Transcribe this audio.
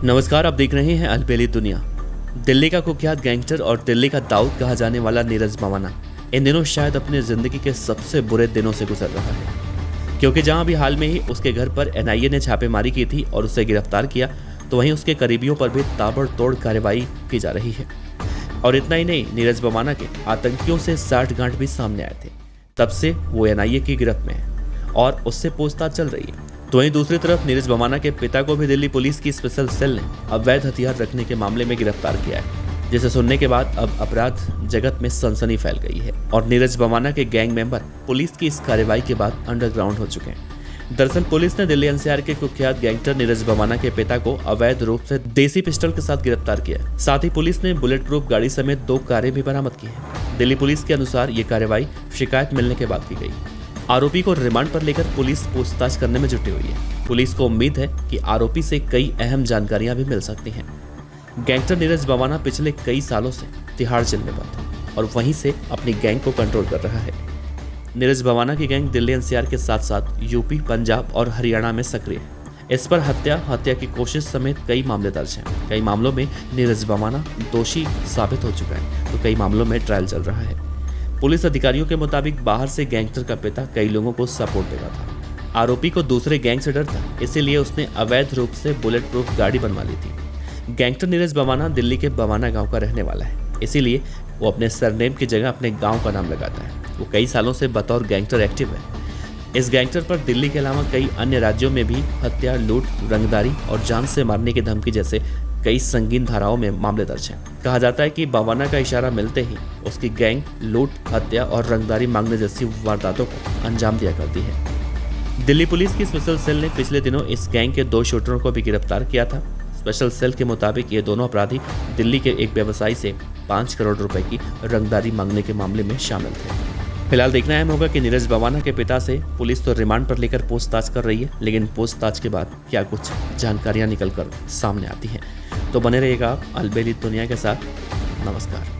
नमस्कार, आप देख रहे हैं अलबेली दुनिया। दिल्ली का कुख्यात गैंगस्टर और दिल्ली का दाऊद कहा जाने वाला नीरज भवाना इन दिनों शायद अपनी जिंदगी के सबसे बुरे दिनों से गुजर रहा है, क्योंकि जहां अभी हाल में ही उसके घर पर एनआईए ने छापेमारी की थी और उसे गिरफ्तार किया, तो वहीं उसके करीबियों पर भी ताबड़तोड़ कार्रवाई की जा रही है। और इतना ही नहीं, नीरज भवाना के आतंकियों से साठगांठ भी सामने आए थे। तब से वो एनआईए की गिरफ्त में है और उससे पूछताछ चल रही है। तो वहीं दूसरी तरफ नीरज भवाना के पिता को भी दिल्ली पुलिस की स्पेशल सेल ने अवैध हथियार रखने के मामले में गिरफ्तार किया है, जिसे सुनने के बाद अब अपराध जगत में सनसनी फैल गई है और नीरज भवाना के गैंग मेंबर पुलिस की इस कार्रवाई के बाद अंडरग्राउंड हो चुके हैं। दरअसल पुलिस ने दिल्ली एनसीआर के कुख्यात गैंगस्टर नीरज भवाना के पिता को अवैध रूप से देसी पिस्टल के साथ गिरफ्तार किया है। साथ ही पुलिस ने बुलेट प्रूफ गाड़ी समेत 2 कारें भी बरामद की है। दिल्ली पुलिस के अनुसार ये कार्रवाई शिकायत मिलने के बाद की गई। आरोपी को रिमांड पर लेकर पुलिस पूछताछ करने में जुटी हुई है। पुलिस को उम्मीद है कि आरोपी से कई अहम जानकारियां भी मिल सकती हैं। गैंगस्टर नीरज भवाना पिछले कई सालों से तिहाड़ जेल में बंद है और वहीं से अपनी गैंग को कंट्रोल कर रहा है। नीरज भवाना की गैंग दिल्ली एनसीआर के साथ साथ यूपी, पंजाब और हरियाणा में सक्रिय है। इस पर हत्या की कोशिश समेत कई मामले दर्ज हैं। कई मामलों में नीरज भवाना दोषी साबित हो चुका है, तो कई मामलों में ट्रायल चल रहा है। पुलिस अधिकारियों के मुताबिक बाहर से गैंगस्टर का पिता कई लोगों को सपोर्ट देता था। आरोपी को दूसरे गैंग से डर था, इसीलिए उसने अवैध रूप से बुलेट प्रूफ गाड़ी बनवा ली थी। गैंगस्टर नीरज भवाना दिल्ली के भवाना गांव का रहने वाला है, इसीलिए वो अपने सरनेम की जगह अपने गांव का नाम लगाता है। वो कई सालों से बतौर गैंगस्टर एक्टिव है। इस गैंगस्टर पर दिल्ली के अलावा कई अन्य राज्यों में भी हत्या, लूट, रंगदारी और जान से मारने की धमकी जैसे कई संगीन धाराओं में मामले दर्ज हैं। कहा जाता है कि भवाना का इशारा मिलते ही उसकी गैंग लूट, हत्या और रंगदारी मांगने जैसी वारदातों को अंजाम दिया करती है। दिल्ली पुलिस की स्पेशल सेल ने पिछले दिनों इस गैंग के 2 शूटरों को भी गिरफ्तार किया था। स्पेशल सेल के मुताबिक ये दोनों अपराधी दिल्ली के एक व्यवसायी से 5 करोड़ रुपए की रंगदारी मांगने के मामले में शामिल थे। फिलहाल देखना अहम होगा कि नीरज भवाना के पिता से पुलिस तो रिमांड पर लेकर पूछताछ कर रही है, लेकिन पूछताछ के बाद क्या कुछ जानकारियां निकल कर सामने आती हैं। तो बने रहिएगा आप अलबेली दुनिया के साथ। नमस्कार।